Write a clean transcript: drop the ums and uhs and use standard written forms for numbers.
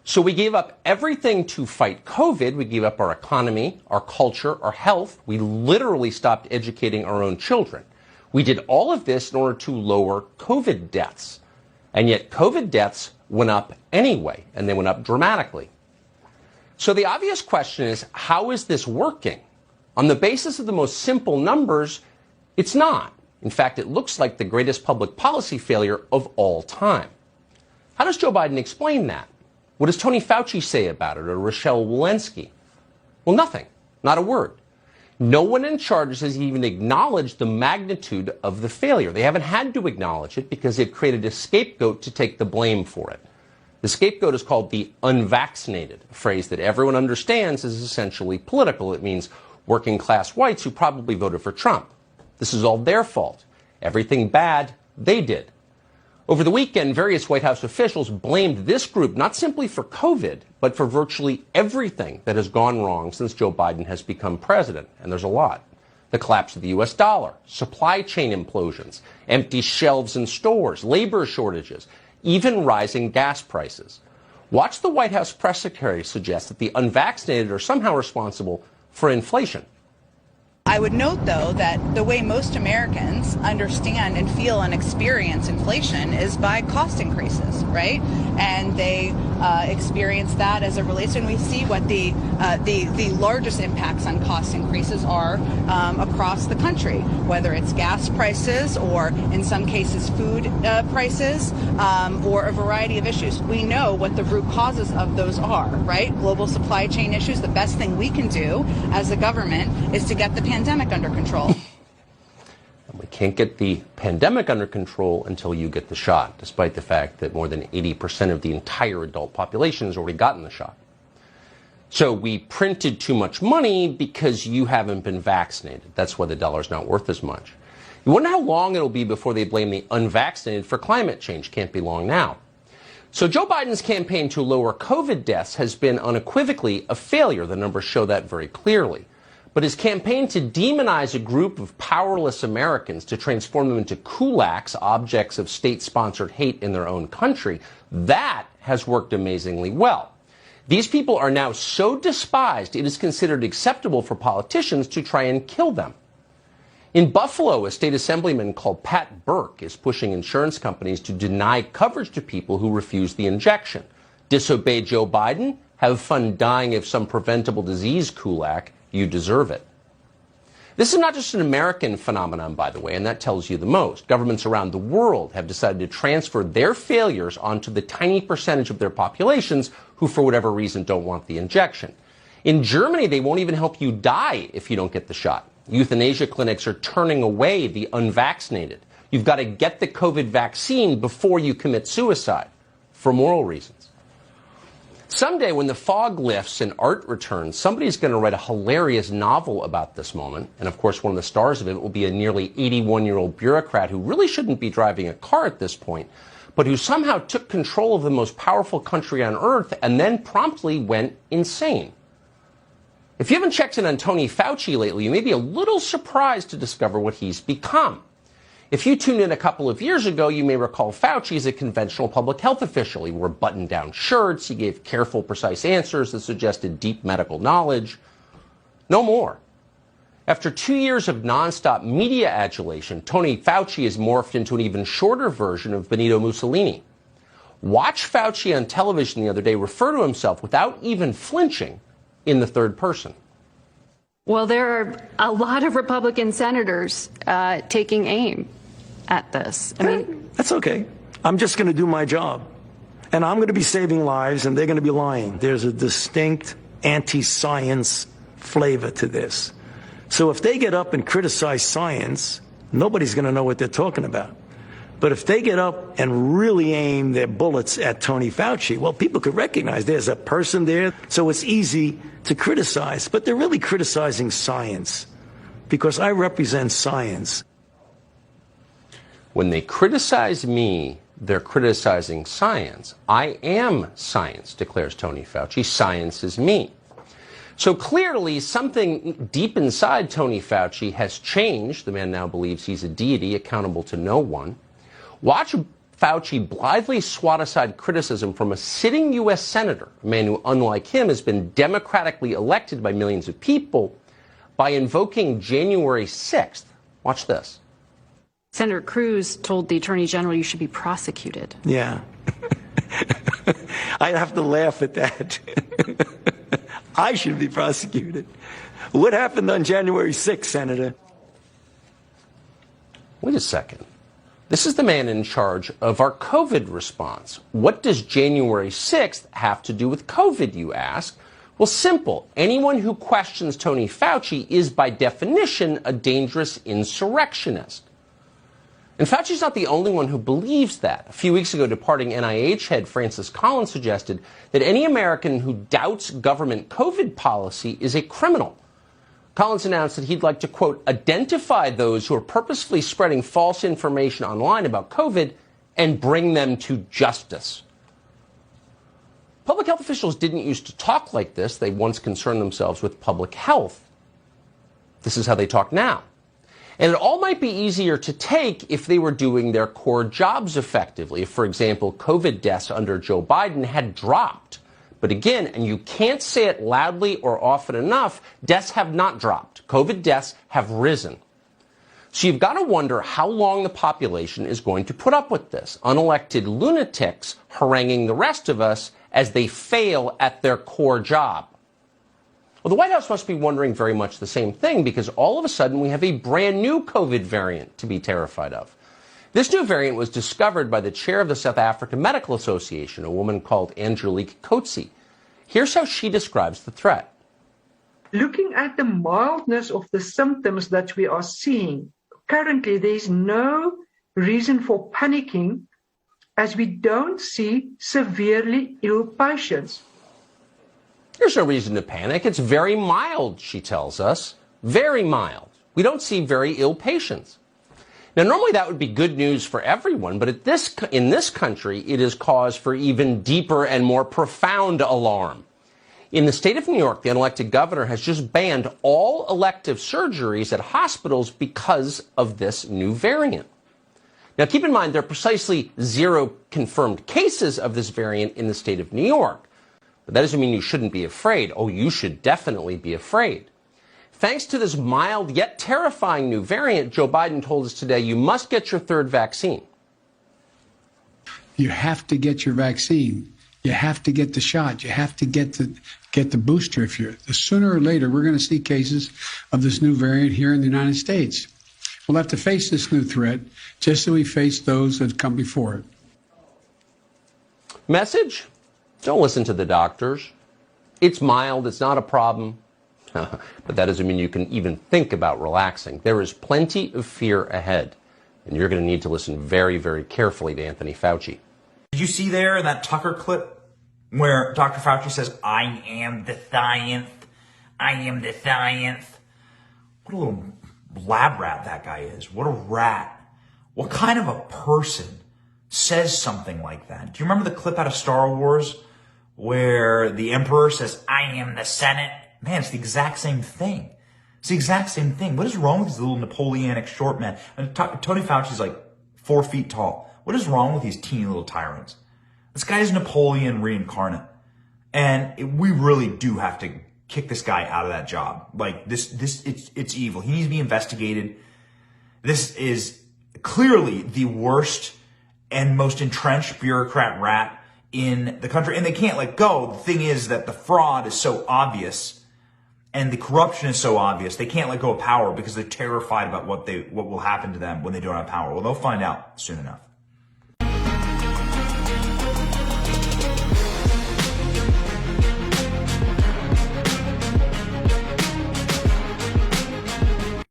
So we gave up everything to fight COVID. We gave up our economy, our culture, our health. We literally stopped educating our own children. We did all of this in order to lower COVID deaths. And yet COVID deaths went up anyway, and they went up dramatically. So the obvious question is, how is this working? On the basis of the most simple numbers, it's not. In fact, it looks like the greatest public policy failure of all time. How does Joe Biden explain that? What does Tony Fauci say about it, or Rochelle Walensky? Well, nothing. Not a word. No one in charge has even acknowledged the magnitude of the failure. They haven't had to acknowledge it because they've created a scapegoat to take the blame for it. The scapegoat is called the unvaccinated, a phrase that everyone understands is essentially political. It means working class whites who probably voted for Trump. This is all their fault. Everything bad, they did. Over the weekend, various White House officials blamed this group not simply for COVID, but for virtually everything that has gone wrong since Joe Biden has become president. And there's a lot. The collapse of the U.S. dollar, supply chain implosions, empty shelves in stores, labor shortages, even rising gas prices. Watch the White House press secretary suggest that the unvaccinated are somehow responsible for inflation. I would note, though, that the way most Americans understand and feel and experience inflation is by cost increases, right? And they experience that as it relates, and we see what the largest impacts on cost increases are across the country, whether it's gas prices or, in some cases, food prices or a variety of issues. We know what the root causes of those are, right? Global supply chain issues. The best thing we can do as a government is to get the pandemic under control. And we can't get the pandemic under control until you get the shot, despite the fact that more than 80% of the entire adult population has already gotten the shot. So we printed too much money because you haven't been vaccinated. That's why the dollar's not worth as much. You wonder how long it'll be before they blame the unvaccinated for climate change. Can't be long now. So Joe Biden's campaign to lower COVID deaths has been unequivocally a failure. The numbers show that very clearly. But his campaign to demonize a group of powerless Americans, to transform them into kulaks, objects of state-sponsored hate in their own country, that has worked amazingly well. These people are now so despised, it is considered acceptable for politicians to try and kill them. In Buffalo, a state assemblyman called Pat Burke is pushing insurance companies to deny coverage to people who refuse the injection. Disobey Joe Biden? Have fun dying of some preventable disease, kulak. You deserve it. This is not just an American phenomenon, by the way, and that tells you the most. Governments around the world have decided to transfer their failures onto the tiny percentage of their populations who, for whatever reason, don't want the injection. In Germany, they won't even help you die if you don't get the shot. Euthanasia clinics are turning away the unvaccinated. You've got to get the COVID vaccine before you commit suicide, for moral reasons. Someday, when the fog lifts and art returns, somebody's going to write a hilarious novel about this moment. And of course, one of the stars of it will be a nearly 81-year-old bureaucrat who really shouldn't be driving a car at this point, but who somehow took control of the most powerful country on earth and then promptly went insane. If you haven't checked in on Tony Fauci lately, you may be a little surprised to discover what he's become. If you tuned in a couple of years ago, you may recall Fauci as a conventional public health official. He wore button-down shirts. He gave careful, precise answers that suggested deep medical knowledge. No more. After 2 years of nonstop media adulation, Tony Fauci has morphed into an even shorter version of Benito Mussolini. Watch Fauci on television the other day refer to himself without even flinching in the third person. Well, there are a lot of Republican senators taking aim at this. I mean, that's okay. I'm just going to do my job. And I'm going to be saving lives, and they're going to be lying. There's a distinct anti-science flavor to this. So if they get up and criticize science, nobody's going to know what they're talking about. But if they get up and really aim their bullets at Tony Fauci, well, people could recognize there's a person there, so it's easy to criticize. But they're really criticizing science, because I represent science. When they criticize me, they're criticizing science. I am science, declares Tony Fauci. Science is me. So clearly, something deep inside Tony Fauci has changed. The man now believes he's a deity accountable to no one. Watch Fauci blithely swat aside criticism from a sitting U.S. senator, a man who, unlike him, has been democratically elected by millions of people, by invoking January 6th. Watch this. Senator Cruz told the Attorney General you should be prosecuted. Yeah. I have to laugh at that. I should be prosecuted. What happened on January 6th, Senator? Wait a second. This is the man in charge of our COVID response. What does January 6th have to do with COVID, you ask? Well, simple. Anyone who questions Tony Fauci is, by definition, a dangerous insurrectionist. And Fauci's not the only one who believes that. A few weeks ago, departing NIH head Francis Collins suggested that any American who doubts government COVID policy is a criminal. Collins announced that he'd like to, quote, identify those who are purposefully spreading false information online about COVID and bring them to justice. Public health officials didn't used to talk like this. They once concerned themselves with public health. This is how they talk now. And it all might be easier to take if they were doing their core jobs effectively. If, for example, COVID deaths under Joe Biden had dropped. But again, and you can't say it loudly or often enough, deaths have not dropped. COVID deaths have risen. So you've got to wonder how long the population is going to put up with this. Unelected lunatics haranguing the rest of us as they fail at their core job. Well, the White House must be wondering very much the same thing, because all of a sudden we have a brand new COVID variant to be terrified of. This new variant was discovered by the chair of the South African Medical Association, a woman called Angelique Coetzee. Here's how she describes the threat. Looking at the mildness of the symptoms that we are seeing, currently there's no reason for panicking, as we don't see severely ill patients. There's no reason to panic. It's very mild, she tells us. Very mild. We don't see very ill patients. Now, normally that would be good news for everyone, but in this country, it is cause for even deeper and more profound alarm. In the state of New York, the unelected governor has just banned all elective surgeries at hospitals because of this new variant. Now, keep in mind, there are precisely 0 confirmed cases of this variant in the state of New York. But that doesn't mean you shouldn't be afraid. Oh, you should definitely be afraid. Thanks to this mild yet terrifying new variant, Joe Biden told us today, you must get your 3rd vaccine. You have to get your vaccine. You have to get the shot. You have to get the booster. The sooner or later, we're going to see cases of this new variant here in the United States. We'll have to face this new threat just as we face those that come before it. Message? Don't listen to the doctors. It's mild. It's not a problem. But that doesn't mean you can even think about relaxing. There is plenty of fear ahead, and you're going to need to listen very, very carefully to Anthony Fauci. Did you see there in that Tucker clip where Dr. Fauci says, I am the science, I am the science? What a little lab rat that guy is. What a rat. What kind of a person says something like that? Do you remember the clip out of Star Wars where the Emperor says, I am the Senate? Man, it's the exact same thing. It's the exact same thing. What is wrong with these little Napoleonic short men? And Tony Fauci's like 4 feet tall. What is wrong with these teeny little tyrants? This guy is Napoleon reincarnate. And we really do have to kick this guy out of that job. Like it's evil. He needs to be investigated. This is clearly the worst and most entrenched bureaucrat rat in the country. And they can't let go. The thing is that the fraud is so obvious and the corruption is so obvious. They can't let go of power because they're terrified about what will happen to them when they don't have power. Well, they'll find out soon enough.